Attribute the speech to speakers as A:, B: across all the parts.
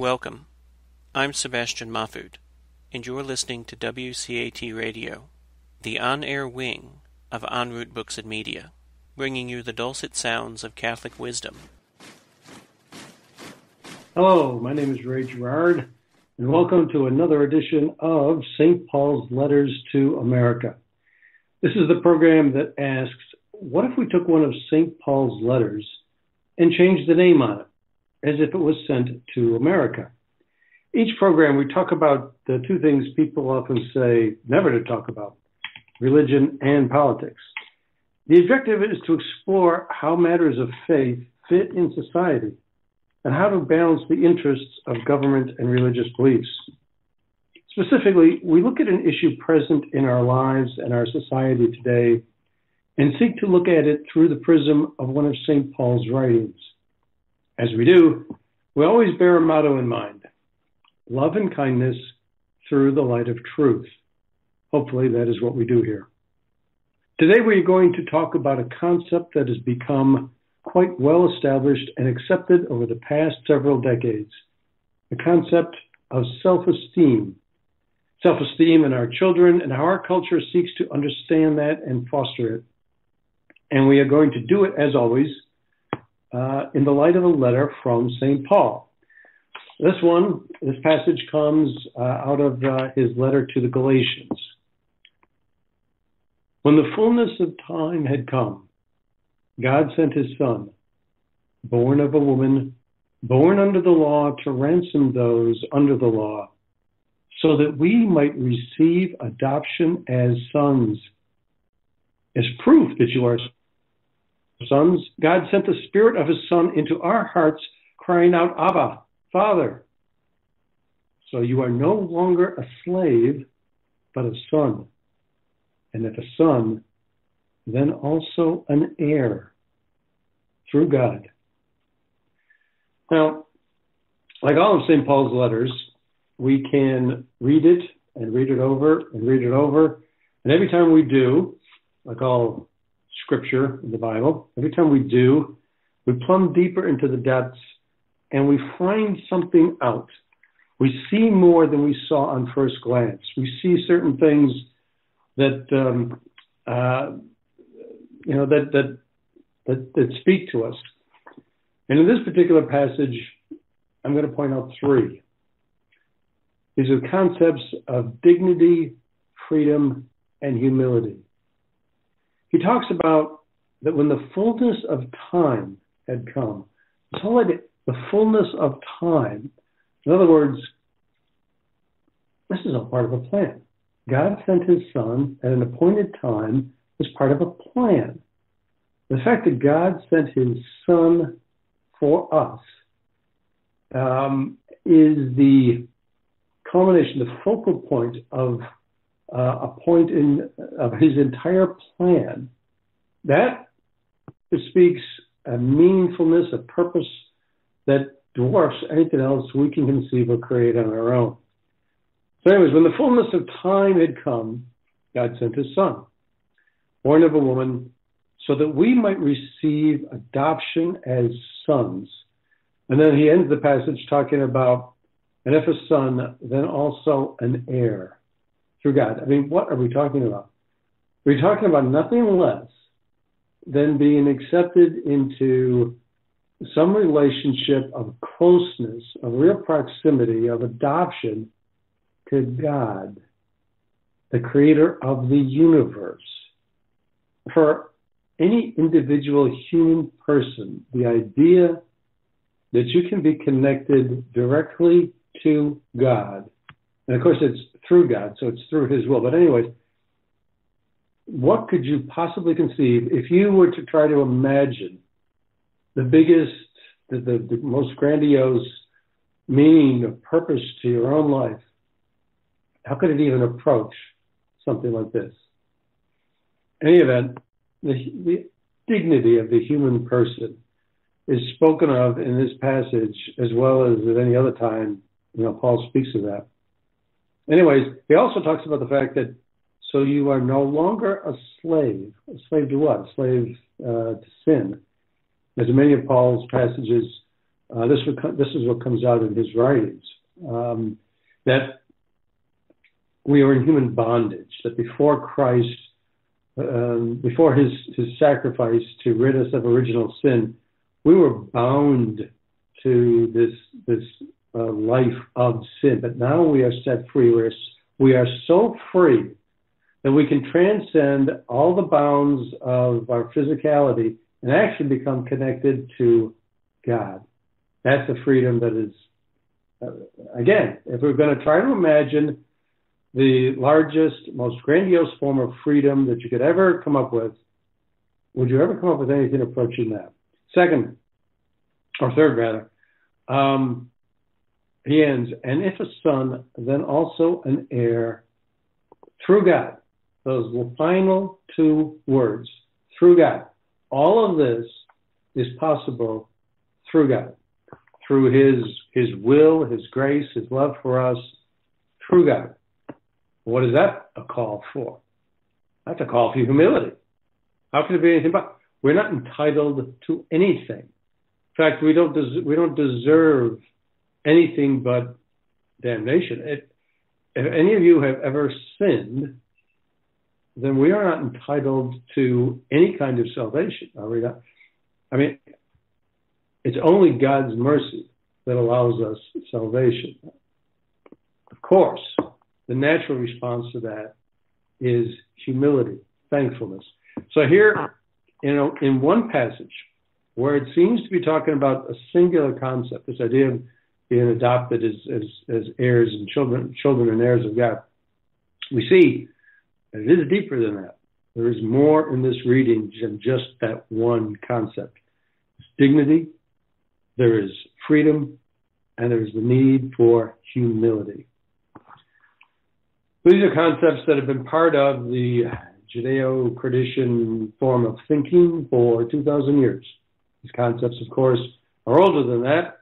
A: Welcome. I'm Sebastian Mahfood, and you're listening to WCAT Radio, the on-air wing of En Route Books and Media, bringing you the dulcet sounds of Catholic wisdom.
B: Hello, my name is Gerard, and welcome to another edition of St. Paul's Letters to America. This is the program that asks, what if we took one of St. Paul's letters and changed the name on it, as if it was sent to America? Each program, we talk about the two things people often say never to talk about, religion and politics. The objective is to explore how matters of faith fit in society and how to balance the interests of government and religious beliefs. Specifically, we look at an issue present in our lives and our society today and seek to look at it through the prism of one of St. Paul's writings. As we do, we always bear a motto in mind: love and kindness through the light of truth. Hopefully that is what we do here. Today we're going to talk about a concept that has become quite well established and accepted over the past several decades, the concept of self-esteem. Self-esteem in our children and how our culture seeks to understand that and foster it. And we are going to do it, as always, in the light of a letter from St. Paul. This passage comes out of his letter to the Galatians. When the fullness of time had come, God sent his Son, born of a woman, born under the law, to ransom those under the law, so that we might receive adoption as sons. As proof that you are sons, God sent the Spirit of his Son into our hearts, crying out, Abba, Father. So you are no longer a slave, but a son. And if a son, then also an heir through God. Now, like all of St. Paul's letters, we can read it and read it over and read it over. And every time we do, like all scripture in the Bible, every time we do, we plumb deeper into the depths and we find something out. We see more than we saw on first glance. We see certain things that speak to us. And in this particular passage, I'm going to point out three. These are concepts of dignity, freedom, and humility. He talks about that when the fullness of time had come. The fullness of time. In other words, this is all part of a plan. God sent his Son at an appointed time as part of a plan. The fact that God sent his Son for us is the culmination, the focal point of of his entire plan. That speaks a meaningfulness, a purpose that dwarfs anything else we can conceive or create on our own. So anyways, when the fullness of time had come, God sent his Son, born of a woman, so that we might receive adoption as sons. And then he ends the passage talking about, and if a son, then also an heir through God. I mean, what are we talking about? We're talking about nothing less than being accepted into some relationship of closeness, of real proximity, of adoption to God, the creator of the universe. For any individual human person, the idea that you can be connected directly to God, and of course it's through God, so it's through his will. But anyways, what could you possibly conceive if you were to try to imagine the biggest, the most grandiose meaning or purpose to your own life? How could it even approach something like this? In any event, the dignity of the human person is spoken of in this passage as well as at any other time. Paul speaks of that. Anyways, he also talks about the fact that so you are no longer a slave. A slave to what? A slave to sin. As in many of Paul's passages, This is what comes out in his writings, that we are in human bondage, that before Christ, before his sacrifice to rid us of original sin, we were bound to this life of sin. But now we are set free. We are so free that we can transcend all the bounds of our physicality and actually become connected to God. That's the freedom that is, again, if we're going to try to imagine the largest, most grandiose form of freedom that you could ever come up with, would you ever come up with anything approaching that? Second, or third rather, he ends, and if a son, then also an heir through God. Those final two words, through God. All of this is possible through God, through his will, his grace, his love for us, through God. What is that a call for? That's a call for humility. How can it be anything but? We're not entitled to anything. In fact, we don't deserve anything but damnation. If any of you have ever sinned, then we are not entitled to any kind of salvation, are we not? I mean, it's only God's mercy that allows us salvation. Of course, the natural response to that is humility, thankfulness. So here, in one passage where it seems to be talking about a singular concept, this idea of being adopted as heirs and children and heirs of God, we see that it is deeper than that. There is more in this reading than just that one concept. There's dignity, there is freedom, and there is the need for humility. These are concepts that have been part of the Judeo-Christian form of thinking for 2,000 years. These concepts, of course, are older than that,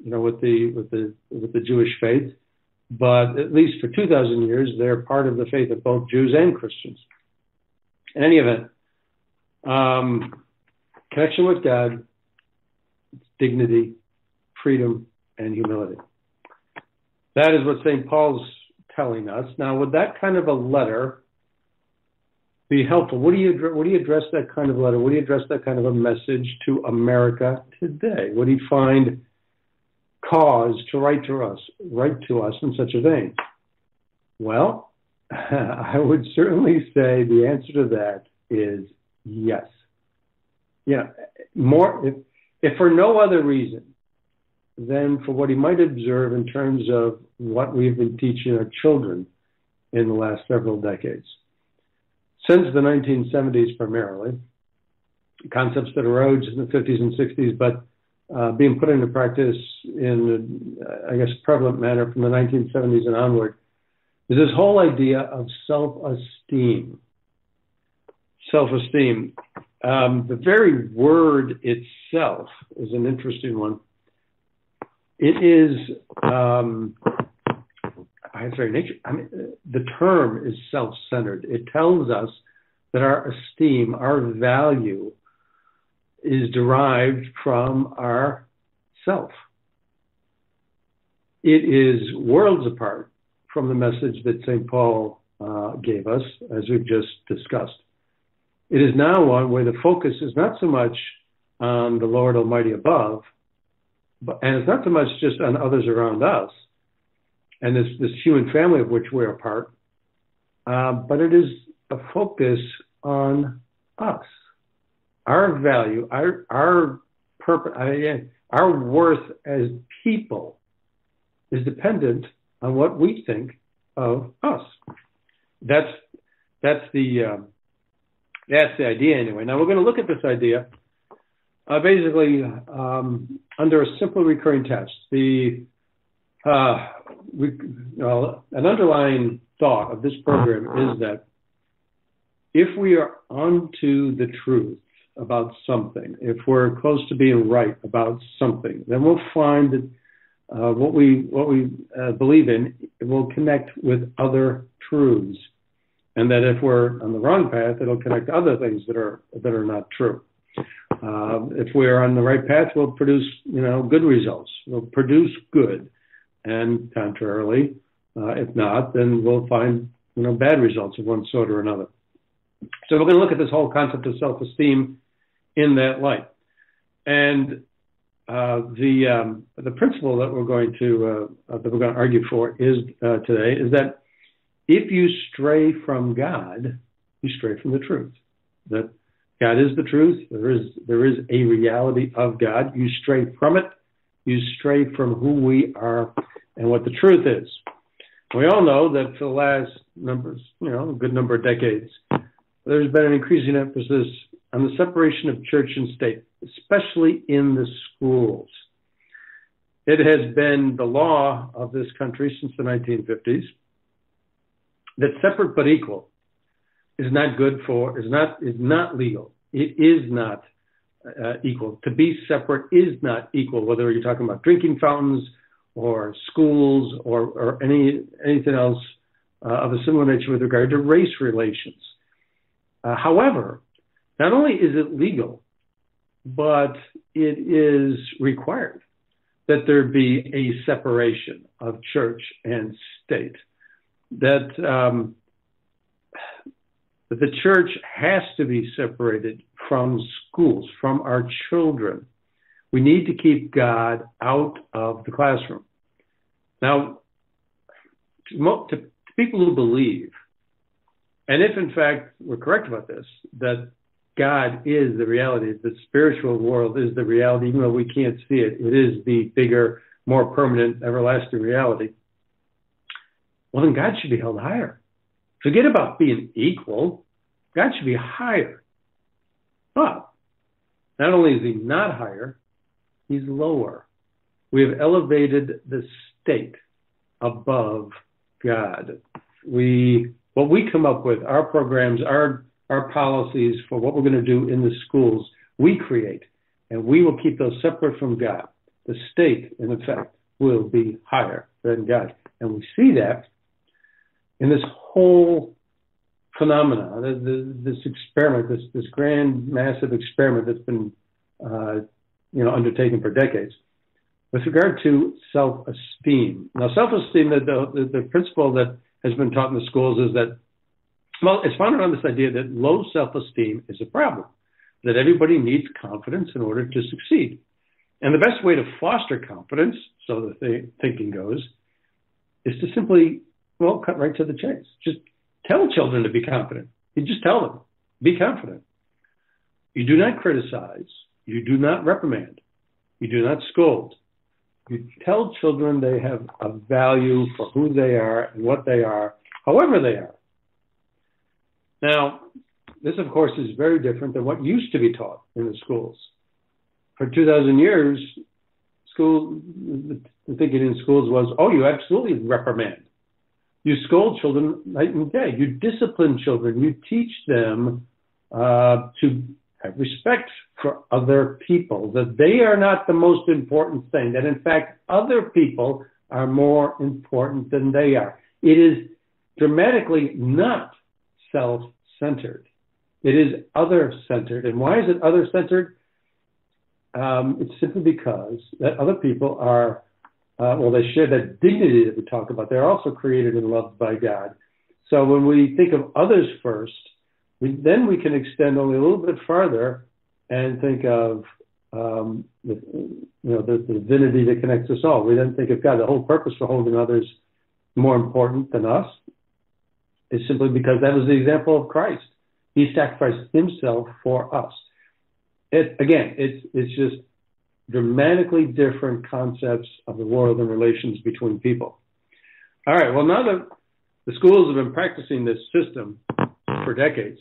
B: with the Jewish faith, but at least for 2,000 years, they're part of the faith of both Jews and Christians. In any event, connection with God, dignity, freedom, and humility. That is what St. Paul's telling us. Now, would that kind of a letter be helpful? What do you address that kind of letter? What do you address that kind of a message to America today? What do you find cause to write to us in such a vein? Well, I would certainly say the answer to that is yes. More if for no other reason than for what he might observe in terms of what we've been teaching our children in the last several decades. Since the 1970s primarily, concepts that arose in the 50s and 60s, but being put into practice in, prevalent manner from the 1970s and onward, is this whole idea of self-esteem. Self-esteem. The very word itself is an interesting one. It is, by its very nature, the term is self-centered. It tells us that our esteem, our value, is derived from our self. It is worlds apart from the message that St. Paul gave us, as we've just discussed. It is now one where the focus is not so much on the Lord Almighty above, and it's not so much just on others around us, and this human family of which we're a part, but it is a focus on us. Our value, our purpose, our worth as people is dependent on what we think of us. That's the idea anyway. Now we're going to look at this idea basically under a simple recurring test. An underlying thought of this program is that if we are onto the truth about something, if we're close to being right about something, then we'll find that what we believe in will connect with other truths, and that if we're on the wrong path, it'll connect to other things that are not true. If we're on the right path, we'll produce, good results. We'll produce good. And contrarily, if not, then we'll find, bad results of one sort or another. So we're going to look at this whole concept of self-esteem in that light. And the principle that we're going to argue for is today is that if you stray from God, you stray from the truth. That God is the truth. There is a reality of God. You stray from it. You stray from who we are and what the truth is. We all know that for the last a good number of decades, there's been an increasing emphasis on the separation of church and state, especially in the schools. It has been the law of this country since the 1950s that separate but equal is not legal. It is not equal. To be separate is not equal, whether you're talking about drinking fountains or schools or anything else of a similar nature with regard to race relations. However, not only is it legal, but it is required that there be a separation of church and state. That the church has to be separated from schools, from our children. We need to keep God out of the classroom. Now, to people who believe, and if in fact we're correct about this, that God is the reality, the spiritual world is the reality, even though we can't see it, it is the bigger, more permanent, everlasting reality, well, then God should be held higher. Forget about being equal. God should be higher. But not only is he not higher, he's lower. We have elevated the state above God. What we come up with, our programs, our policies for what we're going to do in the schools, we create, and we will keep those separate from God. The state, in effect, will be higher than God. And we see that in this whole phenomena, this experiment, this grand, massive experiment that's been undertaken for decades, with regard to self-esteem. Now, self-esteem, the principle that has been taught in the schools is that, it's founded on this idea that low self-esteem is a problem, that everybody needs confidence in order to succeed. And the best way to foster confidence, so the thinking goes, is to simply, cut right to the chase. Just tell children to be confident. You just tell them, be confident. You do not criticize. You do not reprimand. You do not scold. You tell children they have a value for who they are and what they are, however they are. Now, this, of course, is very different than what used to be taught in the schools. For 2,000 years, the thinking in schools was, you absolutely reprimand. You scold children night and day. You discipline children. You teach them to have respect for other people, that they are not the most important thing, that in fact other people are more important than they are. It is dramatically not self-centered. It is other-centered. And why is it other-centered? It's simply because that other people are, they share that dignity that we talk about. They're also created and loved by God. So when we think of others first, then we can extend only a little bit farther and think of the divinity that connects us all. We then think of God. The whole purpose for holding others more important than us is simply because that was the example of Christ. He sacrificed himself for us. It's just dramatically different concepts of the world and relations between people. All right, well, now that the schools have been practicing this system for decades,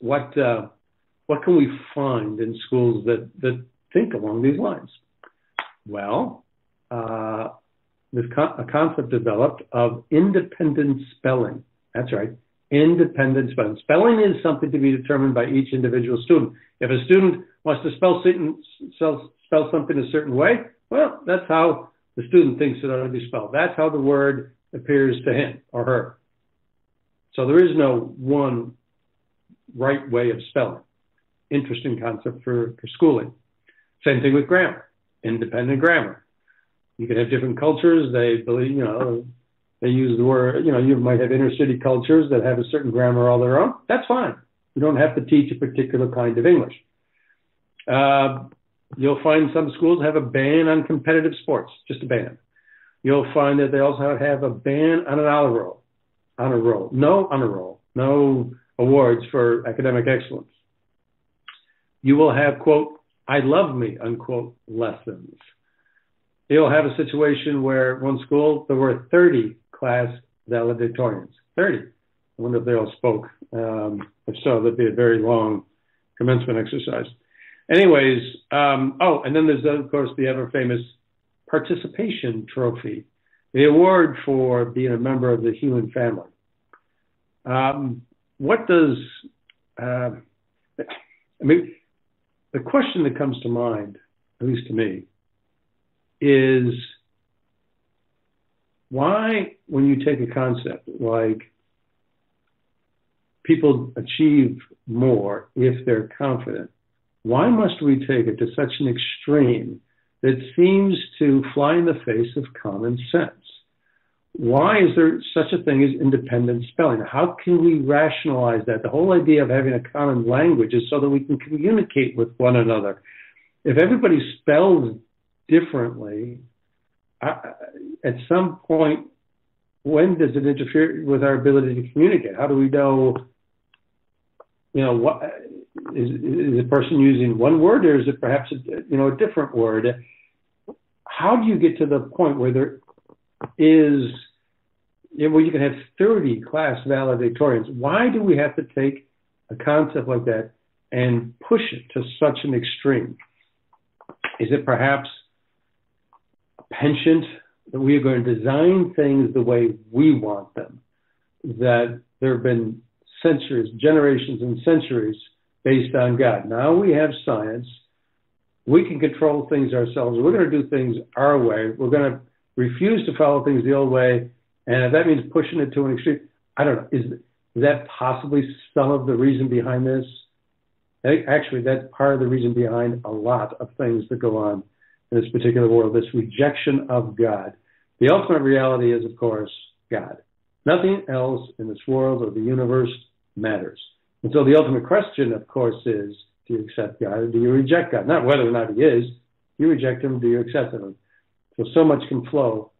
B: what can we find in schools that think along these lines? Well, there's a concept developed of independent spelling. That's right, independent spelling. Spelling is something to be determined by each individual student. If a student wants to spell something a certain way, well, that's how the student thinks it ought to be spelled. That's how the word appears to him or her. So there is no one right way of spelling. interesting concept for schooling. Same thing with grammar, independent grammar. You can have different cultures. They believe, they use the word, you might have inner city cultures that have a certain grammar all their own. That's fine. You don't have to teach a particular kind of English. You'll find some schools have a ban on competitive sports, just a ban. You'll find that they also have a ban on an honor roll, no awards for academic excellence. You will have, quote, I love me, unquote, lessons. You'll have a situation where at one school there were 30 class valedictorians. 30. I wonder if they all spoke. If so, that'd be a very long commencement exercise. Anyways, and then there's, of course, the ever famous participation trophy, the award for being a member of the human family. The question that comes to mind, at least to me, is why, when you take a concept like people achieve more if they're confident, why must we take it to such an extreme that seems to fly in the face of common sense? Why is there such a thing as independent spelling? How can we rationalize that? The whole idea of having a common language is so that we can communicate with one another. If everybody spells differently, at some point, when does it interfere with our ability to communicate? How do we know, what is a person using one word, or is it perhaps a different word? How do you get to the point where there is, where you can have 30 class valedictorians? Why do we have to take a concept like that and push it to such an extreme? Is it perhaps a penchant that we are going to design things the way we want them? That there have been centuries, generations and centuries based on God. Now we have science. We can control things ourselves. We're going to do things our way. We're going to refuse to follow things the old way. And if that means pushing it to an extreme, I don't know. Is that possibly some of the reason behind this? Actually, that's part of the reason behind a lot of things that go on in this particular world, this rejection of God. The ultimate reality is, of course, God. Nothing else in this world or the universe matters. And so the ultimate question, of course, is, do you accept God or do you reject God? Not whether or not he is. You reject him, do you accept him? So much can flow.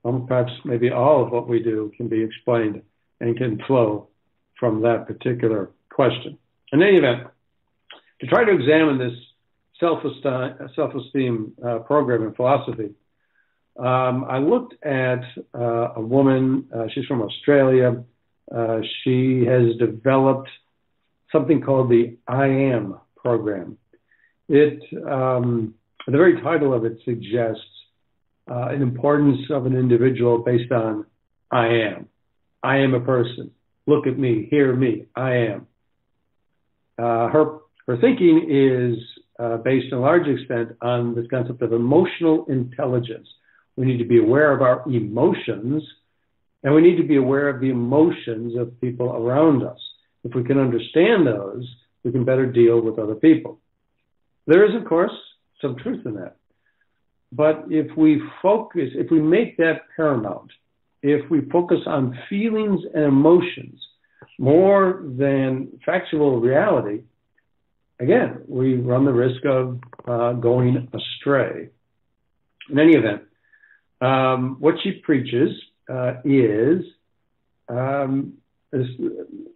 B: Perhaps maybe all of what we do can be explained and can flow from that particular question. In any event, to try to examine this self-esteem program in philosophy, I looked at a woman. She's from Australia. She has developed something called the I Am program. The very title of it suggests an importance of an individual based on I am. I am a person. Look at me. Hear me. I am. Her thinking is based in a large extent on this concept of emotional intelligence. We need to be aware of our emotions, and we need to be aware of the emotions of people around us. If we can understand those, we can better deal with other people. There is, of course, some truth in that. But if we make that paramount, if we focus on feelings and emotions more than factual reality, again, we run the risk of going astray. In any event, what she preaches is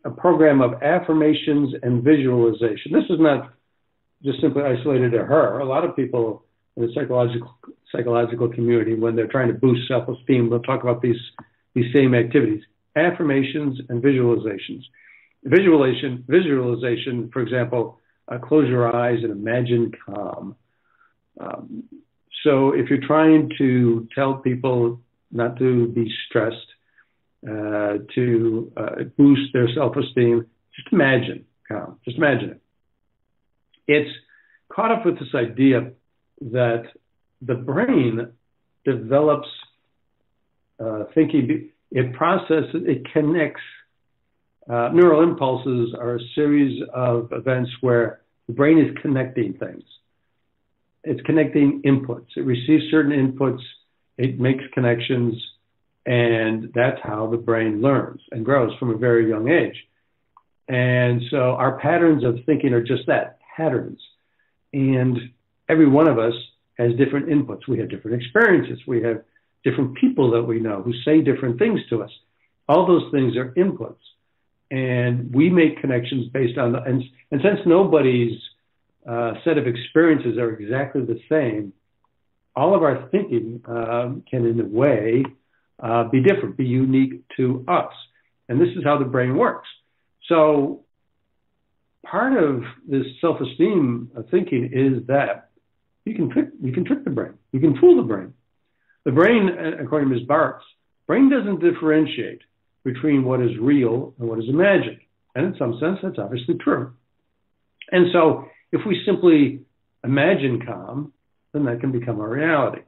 B: a program of affirmations and visualization. This is not just simply isolated to her. A lot of people in the psychological community, when they're trying to boost self-esteem, they'll talk about these same activities: affirmations and visualizations. Visualization, for example, close your eyes and imagine calm. So if you're trying to tell people not to be stressed, to boost their self-esteem, just imagine calm. Just imagine it. It's caught up with this idea that the brain develops thinking. It processes, it connects. Neural impulses are a series of events where The brain is connecting things. It's connecting inputs. It receives certain inputs, it makes connections, and that's how the brain learns and grows from a very young age. And so our patterns of thinking are just that, patterns. And every one of us has different inputs. We have different experiences. We have different people that we know who say different things to us. All those things are inputs. And we make connections based on, and since nobody's set of experiences are exactly the same, all of our thinking can, in a way, be different, be unique to us. And this is how the brain works. So part of this self-esteem thinking is that you can trick the brain. You can fool the brain. The brain, according to Ms. Bartz, brain doesn't differentiate between what is real and what is imagined. And in some sense, that's obviously true. And so if we simply imagine calm, then that can become our reality.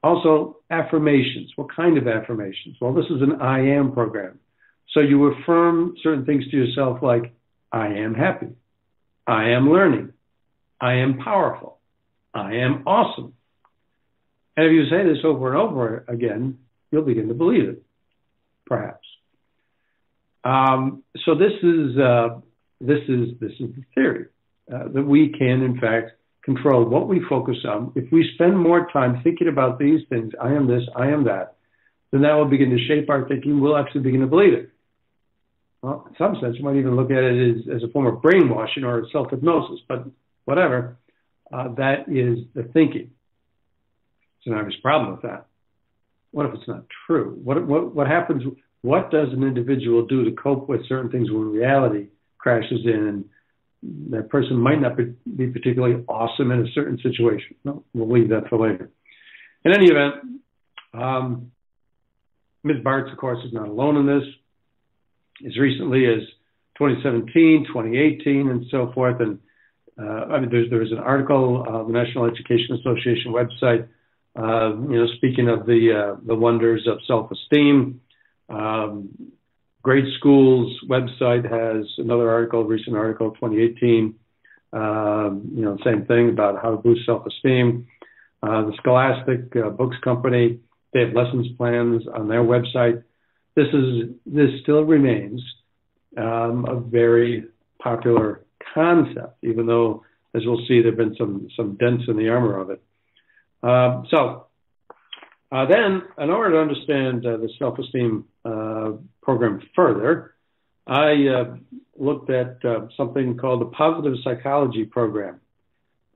B: Also, affirmations. What kind of affirmations? Well, this is an I am program. So you affirm certain things to yourself like, I am happy. I am learning. I am powerful. I am awesome. And if you say this over and over again, you'll begin to believe it, perhaps. So this is the theory that we can, in fact, control what we focus on. If we spend more time thinking about these things, I am this, I am that, then that will begin to shape our thinking. We'll actually begin to believe it. Well, in some sense, you might even look at it as a form of brainwashing or self-hypnosis, but whatever, that is the thinking. So now there's a problem with that. What if it's not true? What happens? What does an individual do to cope with certain things when reality crashes in? That person might not be particularly awesome in a certain situation. No, we'll leave that for later. In any event, Ms. Bartz, of course, is not alone in this. As recently as 2017, 2018, and so forth. And there's an article on the National Education Association website, speaking of the wonders of self-esteem. Grade School's website has another article, recent article, 2018. Same thing about how to boost self-esteem. The Scholastic Books Company, they have lessons plans on their website. This still remains a very popular concept, even though, as we'll see, there have been some dents in the armor of it. Then, in order to understand the self-esteem program further, I looked at something called the Positive Psychology Program.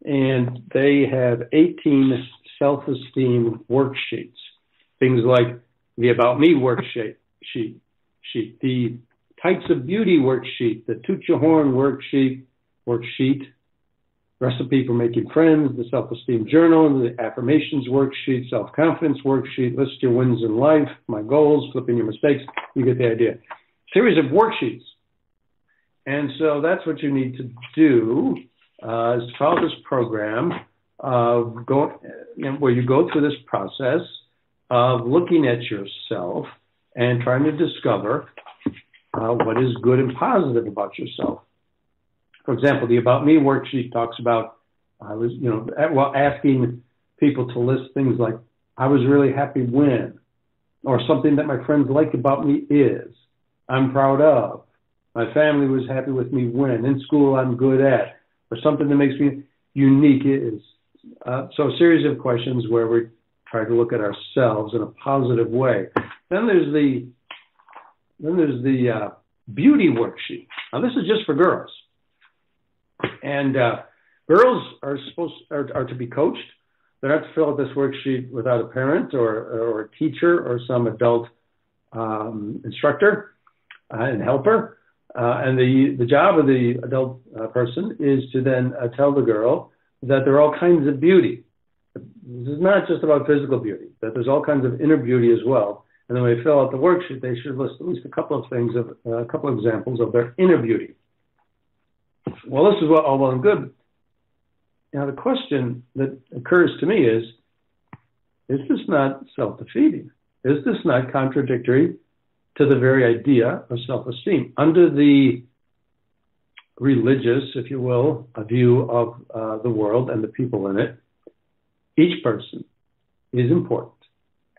B: And they have 18 self-esteem worksheets, things like the About Me worksheet, the Types of Beauty worksheet, the Toot Your Horn worksheet, Recipe for Making Friends, the Self-Esteem Journal, the Affirmations worksheet, Self-Confidence worksheet, List Your Wins in Life, My Goals, Flipping Your Mistakes. You get the idea. Series of worksheets. And so that's what you need to do is to follow this program where you go through this process of looking at yourself and trying to discover what is good and positive about yourself. For example, the About Me worksheet talks about asking people to list things like, I was really happy when, or something that my friends like about me is, I'm proud of, my family was happy with me when, in school I'm good at, or something that makes me unique is. So a series of questions where we try to look at ourselves in a positive way. Then there's the beauty worksheet. Now this is just for girls. And girls are to be coached. They're not to fill out this worksheet without a parent or a teacher or some adult instructor and helper. And the job of the adult person is to then tell the girl that there are all kinds of beauty. This is not just about physical beauty, that there's all kinds of inner beauty as well. And then when they fill out the worksheet, they should list at least a couple of things, a couple of examples of their inner beauty. Well, this is all well and good. Now, the question that occurs to me is this not self-defeating? Is this not contradictory to the very idea of self-esteem? Under the religious, if you will, a view of the world and the people in it. Each person is important,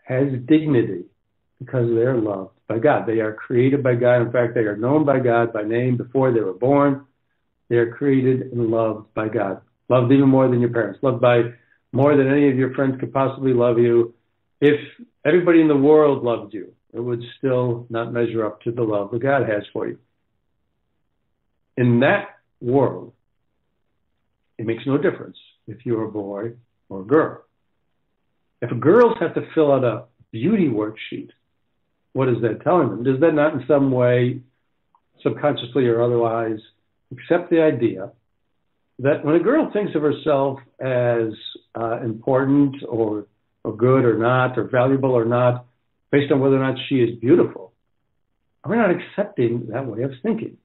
B: has dignity, because they are loved by God. They are created by God. In fact, they are known by God by name before they were born. They are created and loved by God. Loved even more than your parents. Loved by more than any of your friends could possibly love you. If everybody in the world loved you, it would still not measure up to the love that God has for you. In that world, it makes no difference if you're a boy or a girl. If girls have to fill out a beauty worksheet, what is that telling them? Does that not in some way, subconsciously or otherwise, accept the idea that when a girl thinks of herself as important or good or not, or valuable or not, based on whether or not she is beautiful, we're not accepting that way of thinking.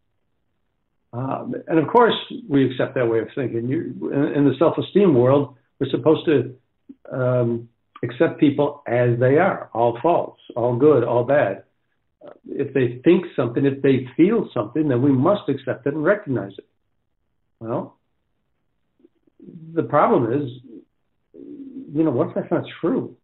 B: And of course, we accept that way of thinking. In the self-esteem world, we're supposed to accept people as they are, all false, all good, all bad. If they think something, if they feel something, then we must accept it and recognize it. Well, the problem is, what if that's not true?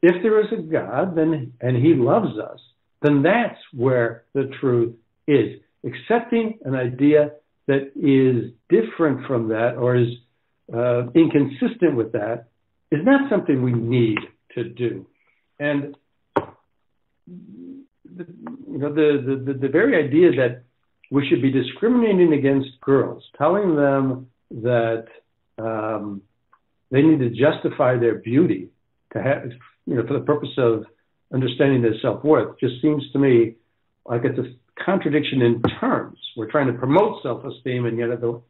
B: If there is a God, then and He loves us, then that's where the truth is. Accepting an idea that is different from that or is inconsistent with that is not something we need to do. And the very idea that we should be discriminating against girls, telling them that they need to justify their beauty to have, for the purpose of understanding their self-worth, just seems to me like it's a contradiction in terms. We're trying to promote self-esteem, and yet at the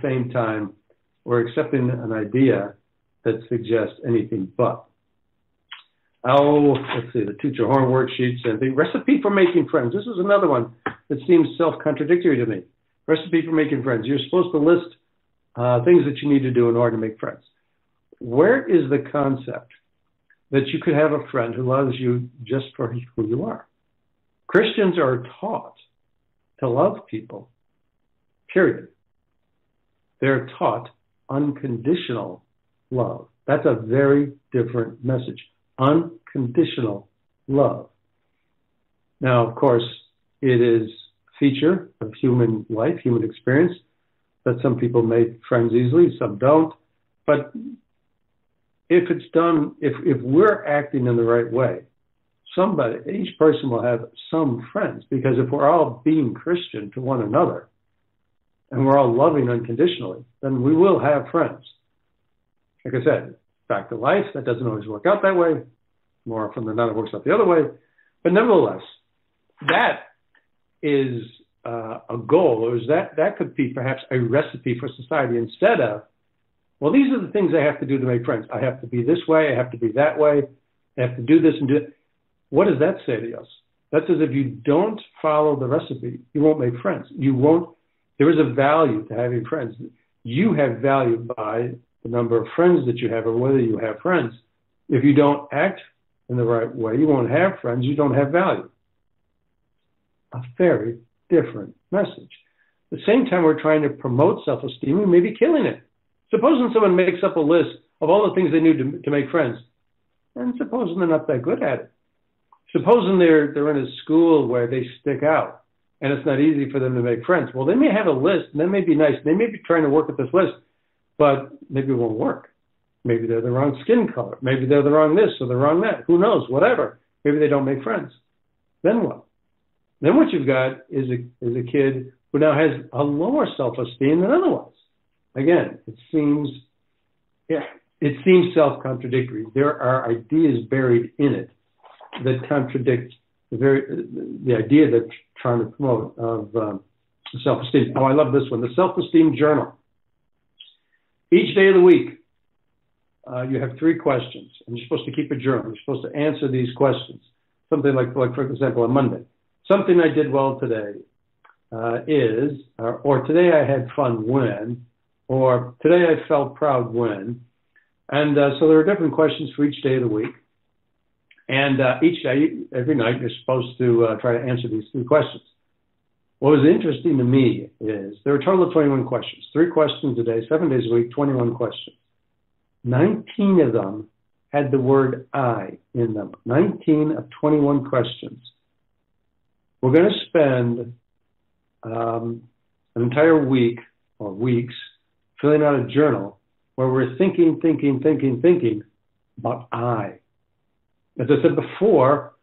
B: same time, we're accepting an idea that suggests anything but. Let's see, the Teacher Horn worksheets and the recipe for making friends. This is another one that seems self-contradictory to me. Recipe for making friends. You're supposed to list things that you need to do in order to make friends. Where is the concept that you could have a friend who loves you just for who you are? Christians are taught to love people, period. They're taught unconditional love. That's a very different message. Unconditional love. Now, of course, it is a feature of human life, human experience, that some people make friends easily, some don't. But if it's done, if we're acting in the right way, each person will have some friends, because if we're all being Christian to one another and we're all loving unconditionally, then we will have friends. Like I said, fact of life, that doesn't always work out that way. More often than not, it works out the other way. But nevertheless, that is a goal, or that could be perhaps a recipe for society, instead of, well, these are the things I have to do to make friends. I have to be this way, I have to be that way, I have to do this and do that. What does that say to us? That says if you don't follow the recipe, you won't make friends. There is a value to having friends. You have value by the number of friends that you have, or whether you have friends. If you don't act in the right way, you won't have friends, you don't have value. A very different message. At the same time, we're trying to promote self-esteem, we may be killing it. Supposing someone makes up a list of all the things they need to make friends, and supposing they're not that good at it. Supposing they're in a school where they stick out, and it's not easy for them to make friends. Well, they may have a list, and that may be nice. They may be trying to work at this list, but maybe it won't work. Maybe they're the wrong skin color. Maybe they're the wrong this or the wrong that. Who knows? Whatever. Maybe they don't make friends. Then what? Then what you've got is a kid who now has a lower self-esteem than otherwise. Again, it seems self-contradictory. There are ideas buried in it that contradict the idea that trying to promote of self-esteem. Oh, I love this one. The Self-Esteem Journal. Each day of the week, you have 3 questions, and you're supposed to keep a journal. You're supposed to answer these questions. Something like for example, on Monday. Something I did well today or today I had fun when, or today I felt proud when. And so there are different questions for each day of the week. And each day, every night, you're supposed to try to answer these 3 questions. What was interesting to me is there were a total of 21 questions, 3 questions a day, 7 days a week, 21 questions. 19 of them had the word I in them. 19 of 21 questions. We're going to spend an entire week or weeks filling out a journal where we're thinking about I. As I said before,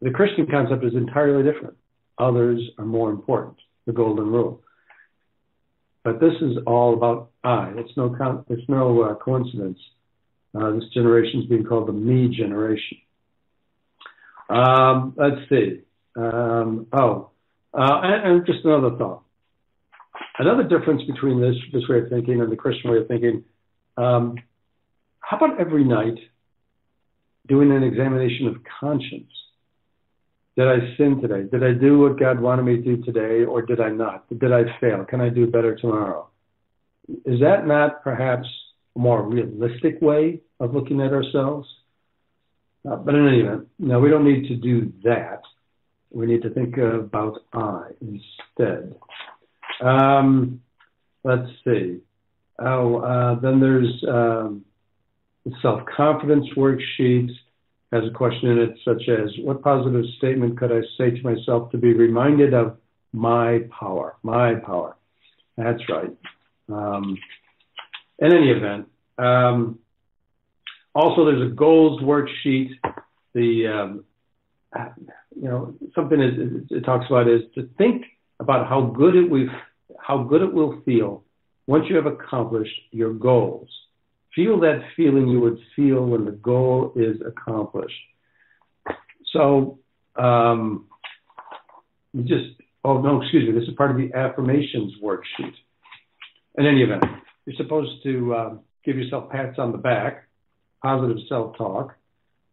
B: the Christian concept is entirely different. Others are more important, the golden rule. But this is all about I. It's no coincidence. This generation is being called the me generation. Let's see. And just another thought. Another difference between this way of thinking and the Christian way of thinking, how about every night doing an examination of conscience? Did I sin today? Did I do what God wanted me to do today, or did I not? Did I fail? Can I do better tomorrow? Is that not perhaps a more realistic way of looking at ourselves? But in any event, no, we don't need to do that. We need to think about I instead. Let's see. Then there's the self-confidence worksheet. Has a question in it such as, what positive statement could I say to myself to be reminded of my power? My power. That's right. In any event, also there's a goals worksheet. Something it talks about is to think about how good it will feel once you have accomplished your goals. Feel that feeling you would feel when the goal is accomplished. So, this is part of the affirmations worksheet. In any event, you're supposed to give yourself pats on the back, positive self-talk,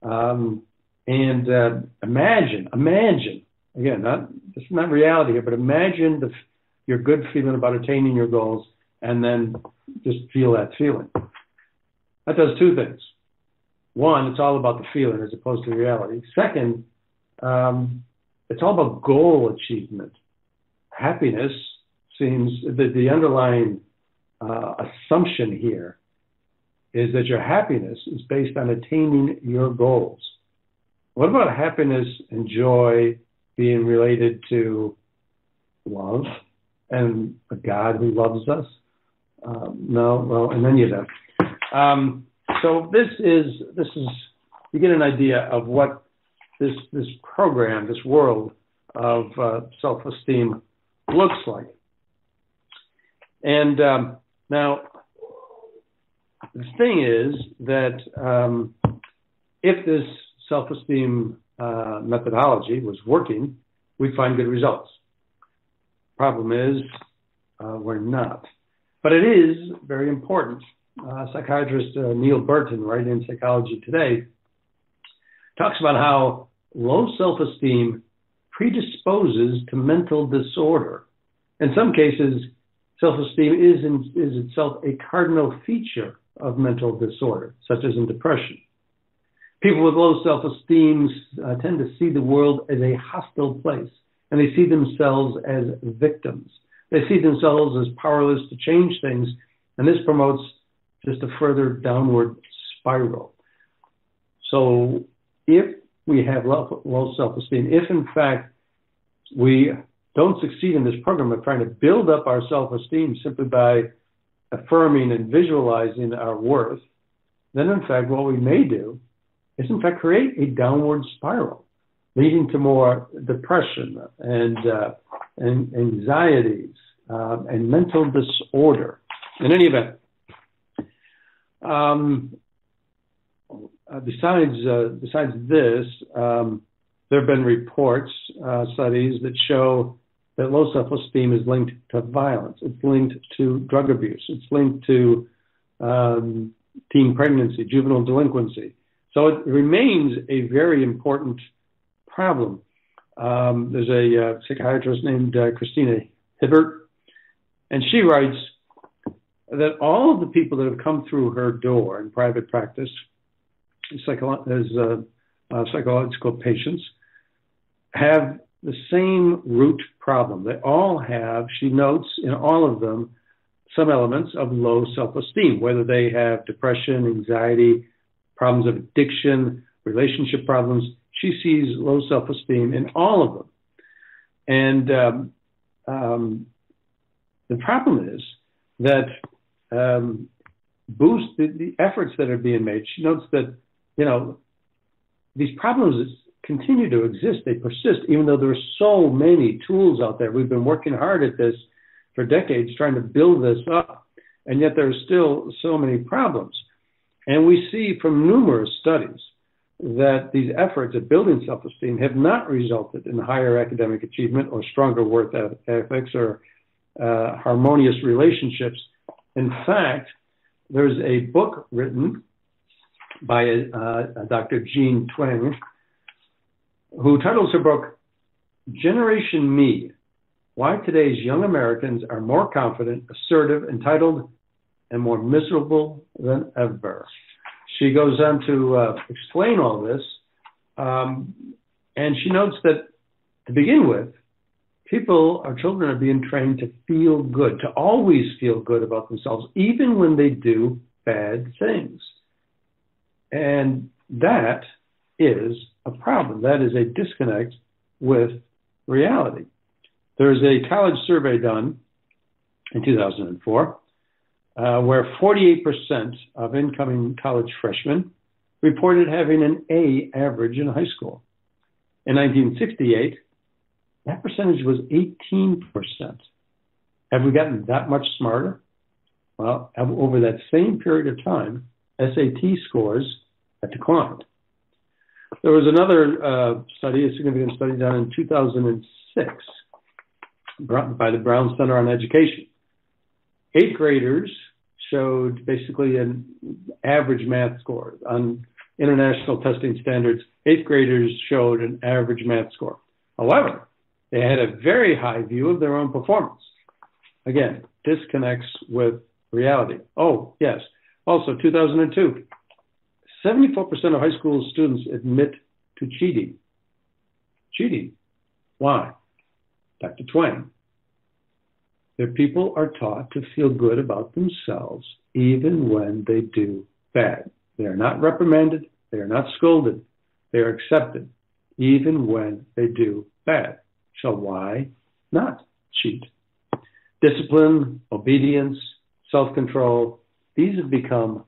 B: and imagine, again, this is not reality here, but imagine your good feeling about attaining your goals, and then just feel that feeling. That does 2 things. One, it's all about the feeling as opposed to reality. Second, it's all about goal achievement. Happiness seems, the underlying assumption here is that your happiness is based on attaining your goals. What about happiness and joy being related to love and a God who loves us? No, well, in any event. So this is you get an idea of what this program, this world of self-esteem looks like. And now the thing is that if this self-esteem methodology was working, we'd find good results. Problem is, we're not. But it is very important. Psychiatrist Neil Burton, writing in Psychology Today, talks about how low self-esteem predisposes to mental disorder. In some cases, self-esteem is itself a cardinal feature of mental disorder, such as in depression. People with low self-esteem tend to see the world as a hostile place, and they see themselves as victims. They see themselves as powerless to change things, and this promotes just a further downward spiral. So if we have low self-esteem, if in fact we don't succeed in this program of trying to build up our self-esteem simply by affirming and visualizing our worth, then in fact what we may do is in fact create a downward spiral, leading to more depression and anxieties and mental disorder. In any event, besides this, there have been reports, studies that show that low self-esteem is linked to violence. It's linked to drug abuse. It's linked to teen pregnancy, juvenile delinquency. So it remains a very important problem. There's a psychiatrist named Christina Hibbert, and she writes that all of the people that have come through her door in private practice as psychological patients have the same root problem. They all have, she notes in all of them, some elements of low self-esteem, whether they have depression, anxiety, problems of addiction, relationship problems. She sees low self-esteem in all of them. And the problem is that boost the efforts that are being made. She notes that, these problems continue to exist. They persist, even though there are so many tools out there. We've been working hard at this for decades, trying to build this up, and yet there are still so many problems. And we see from numerous studies that these efforts at building self-esteem have not resulted in higher academic achievement or stronger work ethics or harmonious relationships. In fact, there's a book written by a Dr. Jean Twenge, who titles her book, Generation Me, Why Today's Young Americans Are More Confident, Assertive, Entitled, and More Miserable Than Ever. She goes on to explain all this, and she notes that, to begin with, our children are being trained to feel good, to always feel good about themselves, even when they do bad things. And that is a problem. That is a disconnect with reality. There's a college survey done in 2004 where 48% of incoming college freshmen reported having an A average in high school. In 1968, that percentage was 18%. Have we gotten that much smarter? Well, over that same period of time, SAT scores have declined. There was another study, a significant study done in 2006 by the Brown Center on Education. 8th graders showed basically an average math score. On international testing standards, 8th graders showed an average math score. However, they had a very high view of their own performance. Again, disconnects with reality. Oh, yes. Also, 2002, 74% of high school students admit to cheating. Cheating. Why? Dr. Twenge. Their people are taught to feel good about themselves even when they do bad. They are not reprimanded. They are not scolded. They are accepted even when they do bad. So why not cheat? Discipline, obedience, self-control, these have become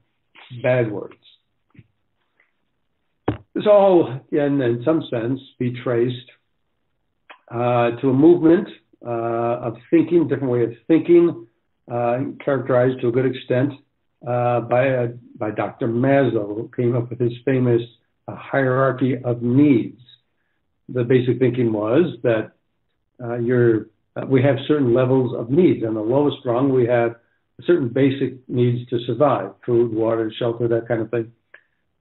B: bad words. This all can, in some sense, be traced to a movement of thinking, different way of thinking, characterized to a good extent by Dr. Maslow, who came up with his famous hierarchy of needs. The basic thinking was that we have certain levels of needs. On the lowest rung, we have certain basic needs to survive: food, water, shelter, that kind of thing.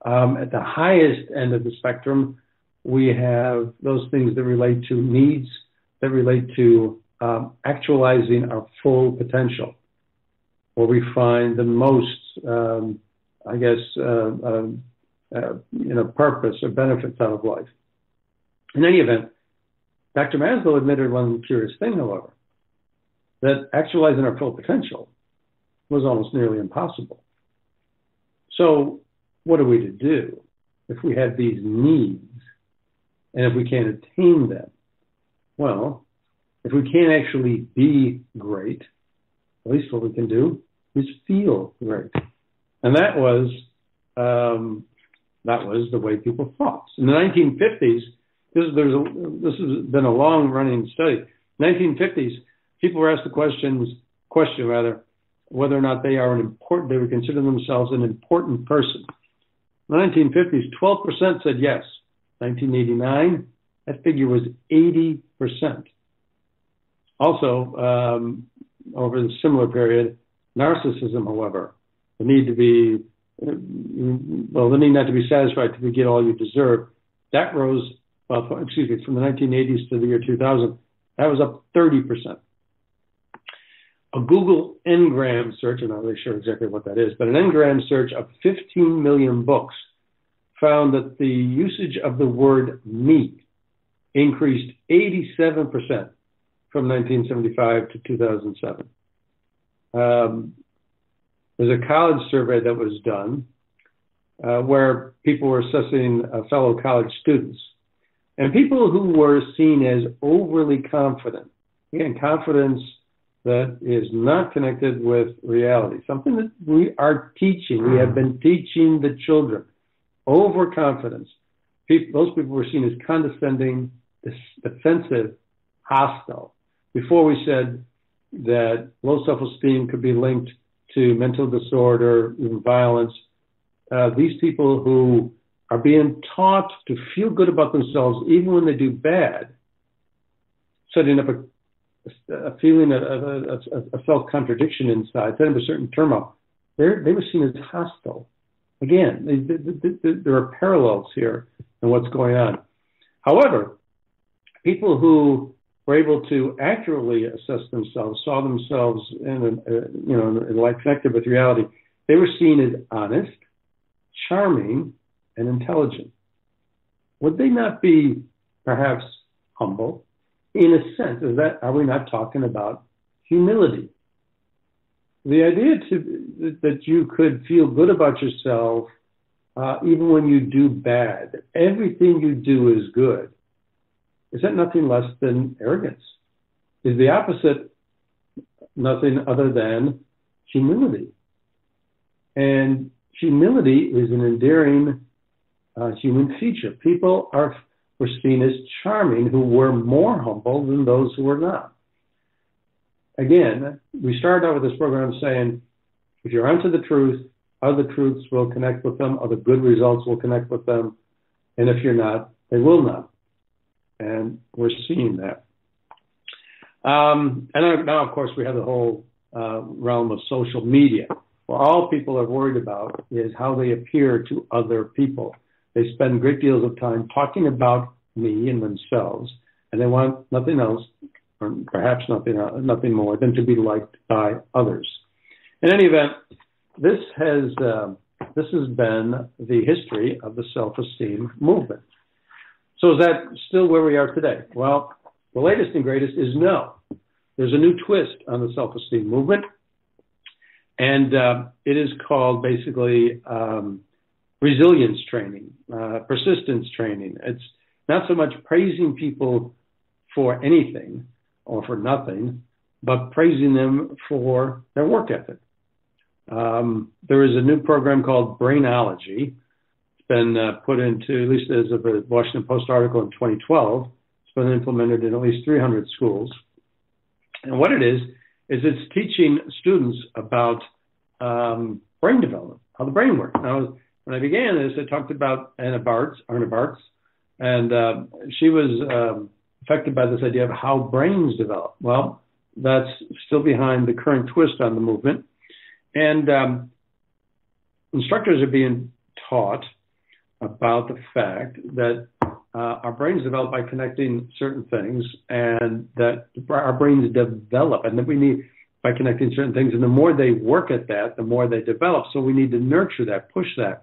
B: At the highest end of the spectrum, we have those things that relate to needs, that relate to actualizing our full potential, where we find the most, purpose or benefits out of life. In any event, Dr. Maslow admitted one curious thing, however, that actualizing our full potential was almost nearly impossible. So what are we to do if we have these needs and if we can't attain them? Well, if we can't actually be great, at least what we can do is feel great. And that was the way people thought. In the 1950s, this has been a long-running study. 1950s, people were asked the question whether or not they would consider themselves an important person. In the 1950s, 12% said yes. 1989, that figure was 80%. Also, over the similar period, narcissism, however, the need not to be satisfied till you get all you deserve, that rose, from the 1980s to the year 2000, that was up 30%. A Google Ngram search, I'm not really sure exactly what that is, but an Ngram search of 15 million books found that the usage of the word me increased 87% from 1975 to 2007. There's a college survey that was done where people were assessing fellow college students. And people who were seen as overly confident, again, confidence that is not connected with reality, something that we are teaching. We have been teaching the children. Overconfidence. Those people were seen as condescending, defensive, hostile. Before we said that low self-esteem could be linked to mental disorder, even violence. These people who are being taught to feel good about themselves even when they do bad, setting up a feeling of a self-contradiction inside, setting up a certain turmoil, they were seen as hostile. Again, there are parallels here in what's going on. However, people who were able to accurately assess themselves, saw themselves in a light connected with reality, they were seen as honest, charming, and intelligent. Would they not be perhaps humble? In a sense, are we not talking about humility? The idea that you could feel good about yourself even when you do bad, everything you do is good, is that nothing less than arrogance? Is the opposite nothing other than humility? And humility is an endearing human feature. People were seen as charming who were more humble than those who were not. Again, we started out with this program saying, if you're onto the truth, other truths will connect with them, other good results will connect with them, and if you're not, they will not. And we're seeing that. And now, of course, we have the whole realm of social media. Well, all people are worried about is how they appear to other people. They spend great deals of time talking about me and themselves, and they want nothing else, or perhaps nothing more than to be liked by others. In any event, this has been the history of the self-esteem movement. So is that still where we are today? Well, the latest and greatest is no. There's a new twist on the self-esteem movement, and it is called basically resilience training, persistence training. It's not so much praising people for anything or for nothing, but praising them for their work ethic. There is a new program called Brainology. It's been put into, at least as of a Washington Post article in 2012, it's been implemented in at least 300 schools. And what it is it's teaching students about brain development, how the brain works. Now, when I began this, I talked about Arna Bartz, and she was affected by this idea of how brains develop. Well, that's still behind the current twist on the movement. And instructors are being taught about the fact that our brains develop by connecting certain things, and that our brains develop, and that we need by connecting certain things. And the more they work at that, the more they develop. So we need to nurture that, push that.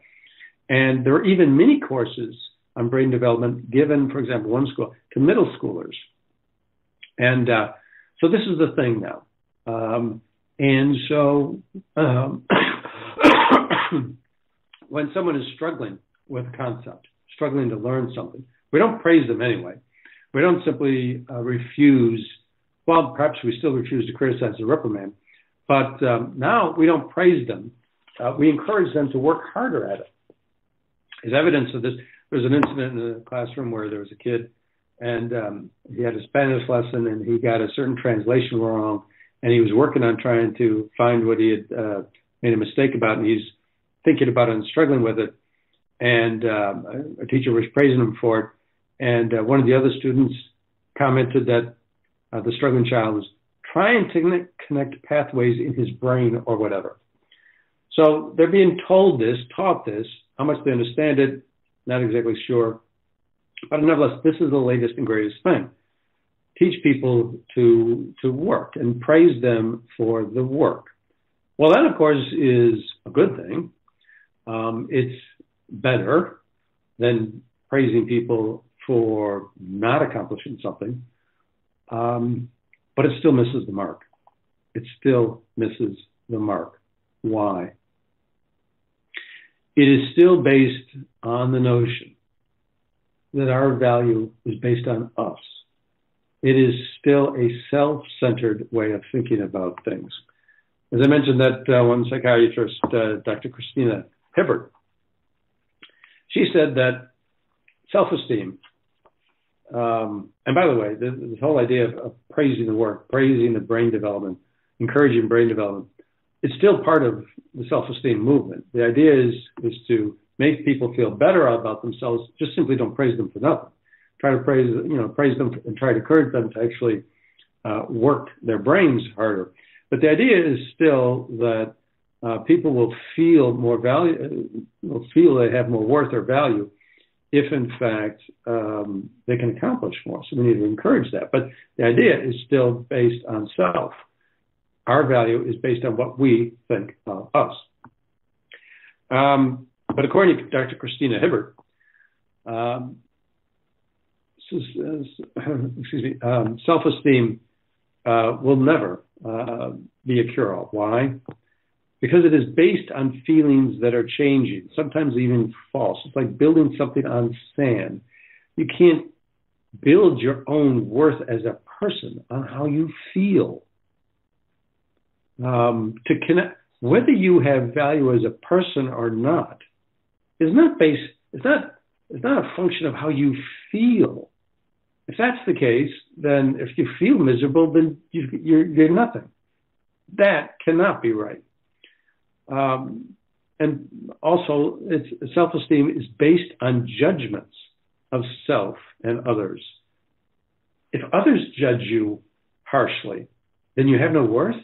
B: And there are even mini courses on brain development given, for example, one school to middle schoolers. And so this is the thing now. And so when someone is struggling with a concept, struggling to learn something, we don't praise them anyway. We don't simply refuse. Well, perhaps we still refuse to criticize or reprimand, but now we don't praise them. We encourage them to work harder at it. As evidence of this, there was an incident in the classroom where there was a kid, and he had a Spanish lesson, and he got a certain translation wrong, and he was working on trying to find what he had made a mistake about, and he's thinking about it and struggling with it. And a teacher was praising him for it, and one of the other students commented that the struggling child was trying to connect pathways in his brain or whatever. So they're being told this, taught this. How much they understand it, not exactly sure. But nevertheless, this is the latest and greatest thing. Teach people to work and praise them for the work. Well, that, of course, is a good thing. It's better than praising people for not accomplishing something, but it still misses the mark. It still misses the mark. Why? It is still based on the notion that our value is based on us. It is still a self-centered way of thinking about things. As I mentioned, that one psychiatrist, Dr. Christina Hibbert, she said that self-esteem, and by the way, this whole idea of praising the work, praising the brain development, encouraging brain development, it's still part of the self-esteem movement. The idea is to make people feel better about themselves. Just simply don't praise them for nothing. Try to praise them and try to encourage them to actually work their brains harder. But the idea is still that people will feel more value, will feel they have more worth or value if, in fact, they can accomplish more. So we need to encourage that. But the idea is still based on self. Our value is based on what we think of us. But according to Dr. Christina Hibbert, self-esteem will never be a cure-all. Why? Because it is based on feelings that are changing, sometimes even false. It's like building something on sand. You can't build your own worth as a person on how you feel. To connect, whether you have value as a person or not, is not based. It's not a function of how you feel. If that's the case, then if you feel miserable, then you're nothing. That cannot be right. And also, self-esteem is based on judgments of self and others. If others judge you harshly, then you have no worth.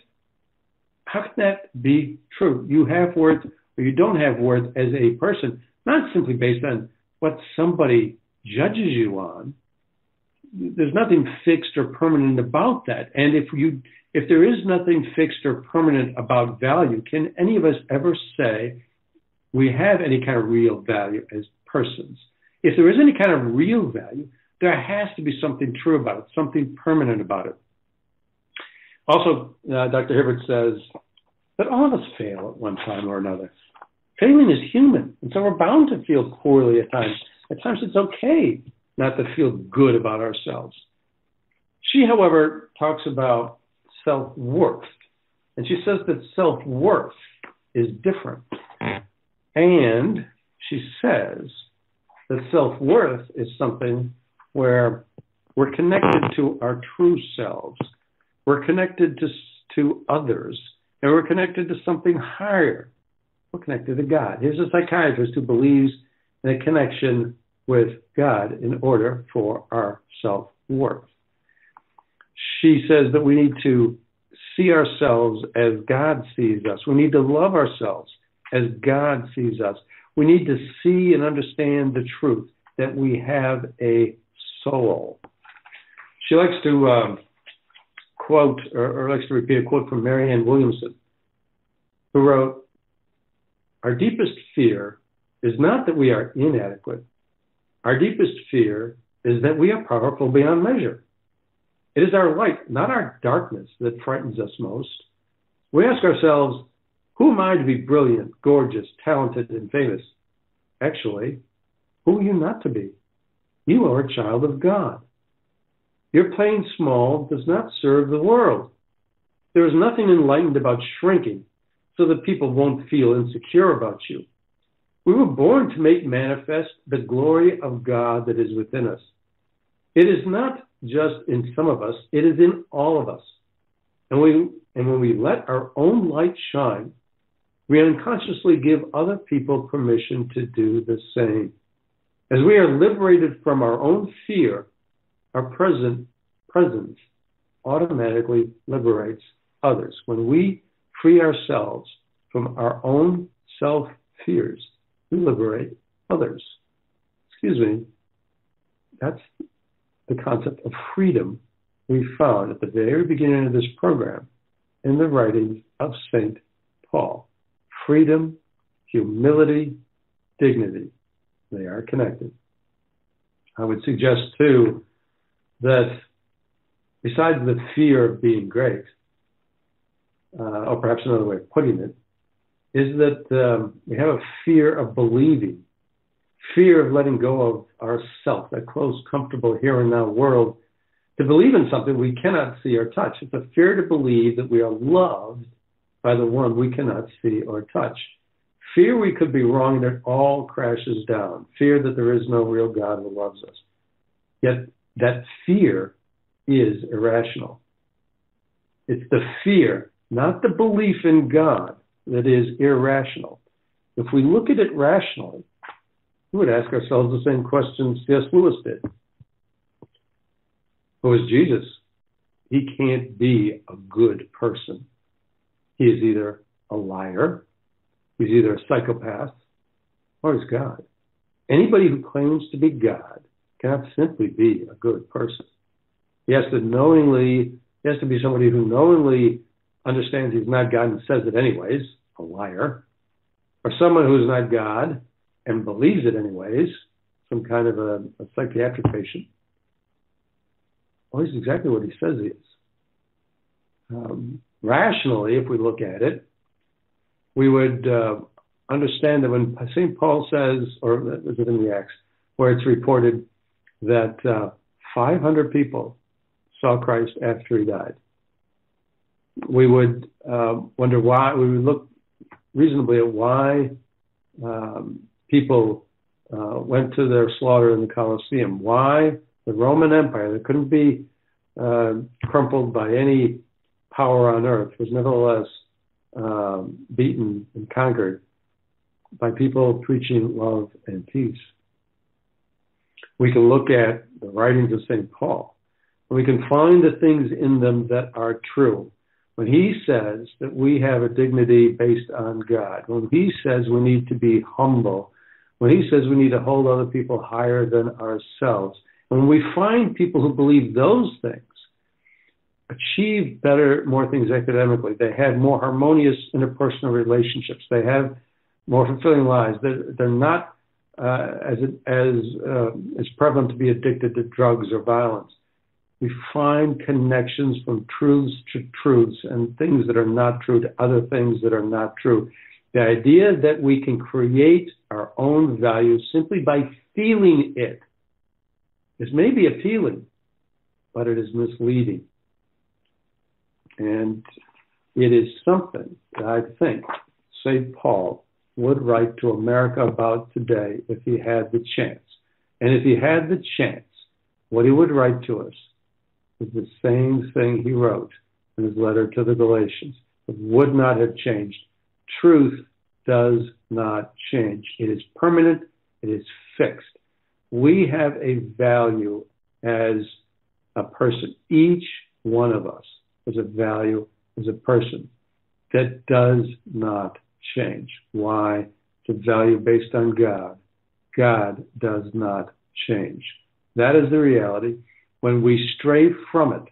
B: How can that be true? You have worth or you don't have worth as a person, not simply based on what somebody judges you on. There's nothing fixed or permanent about that. And if there is nothing fixed or permanent about value, can any of us ever say we have any kind of real value as persons? If there is any kind of real value, there has to be something true about it, something permanent about it. Also, Dr. Hibbert says that all of us fail at one time or another. Failing is human, and so we're bound to feel poorly at times. At times it's okay not to feel good about ourselves. She, however, talks about self-worth, and she says that self-worth is different. And she says that self-worth is something where we're connected to our true selves. We're connected to others, and we're connected to something higher. We're connected to God. Here's a psychiatrist who believes in a connection with God in order for our self-worth. She says that we need to see ourselves as God sees us. We need to love ourselves as God sees us. We need to see and understand the truth that we have a soul. She likes to quote, or likes to repeat a quote from Marianne Williamson, who wrote, "Our deepest fear is not that we are inadequate. Our deepest fear is that we are powerful beyond measure. It is our light, not our darkness, that frightens us most. We ask ourselves, who am I to be brilliant, gorgeous, talented, and famous? Actually, who are you not to be? You are a child of God. Your playing small does not serve the world. There is nothing enlightened about shrinking so that people won't feel insecure about you. We were born to make manifest the glory of God that is within us. It is not just in some of us, it is in all of us. And when we let our own light shine, we unconsciously give other people permission to do the same. As we are liberated from our own fear, our presence automatically liberates others. When we free ourselves from our own self-fears, we liberate others. That's the concept of freedom we found at the very beginning of this program in the writings of St. Paul. Freedom, humility, dignity, they are connected. I would suggest, too, that besides the fear of being great, or perhaps another way of putting it, is that we have a fear of believing, fear of letting go of ourself, that close, comfortable here and now world, to believe in something we cannot see or touch. It's a fear to believe that we are loved by the one we cannot see or touch. Fear we could be wrong and it all crashes down. Fear that there is no real God who loves us. Yet that fear is irrational. It's the fear, not the belief in God, that is irrational. If we look at it rationally, we would ask ourselves the same questions C.S. Lewis did. Who is Jesus? He can't be a good person. He is either a liar, he's either a psychopath, or he's God. Anybody who claims to be God cannot simply be a good person. He has to be somebody who knowingly understands he's not God and says it anyways, a liar, or someone who's not God and believes it anyways, some kind of a psychiatric patient. Well, he's exactly what he says he is. Rationally, if we look at it, we would understand that when St. Paul says, or is it in the Acts, where it's reported that 500 people saw Christ after he died, we would wonder why, we would look reasonably at why people went to their slaughter in the Colosseum, why the Roman Empire that couldn't be crumpled by any power on earth was nevertheless beaten and conquered by people preaching love and peace. We can look at the writings of St. Paul, and we can find the things in them that are true. When he says that we have a dignity based on God, when he says we need to be humble, when he says we need to hold other people higher than ourselves, and when we find people who believe those things, achieve more things academically, they have more harmonious interpersonal relationships, they have more fulfilling lives, they're not as prevalent to be addicted to drugs or violence. We find connections from truths to truths and things that are not true to other things that are not true. The idea that we can create our own value simply by feeling it is maybe appealing, but it is misleading. And it is something that I think St. Paul would write to America about today if he had the chance. And if he had the chance, what he would write to us is the same thing he wrote in his letter to the Galatians. It would not have changed. Truth does not change. It is permanent. It is fixed. We have a value as a person. Each one of us has a value as a person that does not change. Why? It's a value based on God. God does not change. That is the reality. When we stray from it,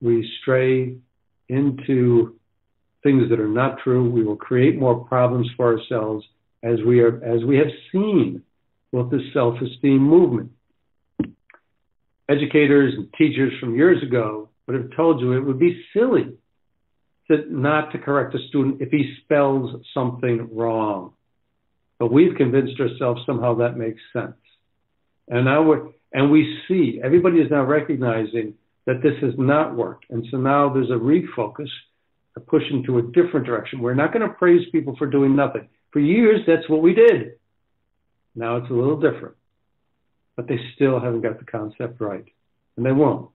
B: we stray into things that are not true. We will create more problems for ourselves, as we have seen with the self-esteem movement. Educators and teachers from years ago would have told you it would be silly not to correct a student if he spells something wrong. But we've convinced ourselves somehow that makes sense. And now we see, everybody is now recognizing that this has not worked. And so now there's a refocus, a push into a different direction. We're not going to praise people for doing nothing. For years, that's what we did. Now it's a little different. But they still haven't got the concept right. And they won't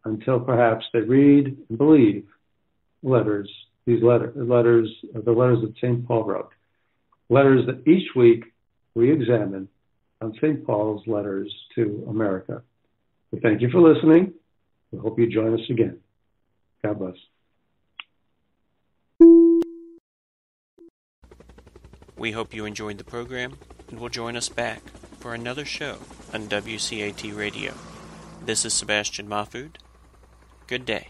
B: until perhaps they read and believe the letters that St. Paul wrote. Letters that each week we examine on St. Paul's letters to America. We thank you for listening. We hope you join us again. God bless.
A: We hope you enjoyed the program and will join us back for another show on WCAT Radio. This is Sebastian Mahfood. Good day.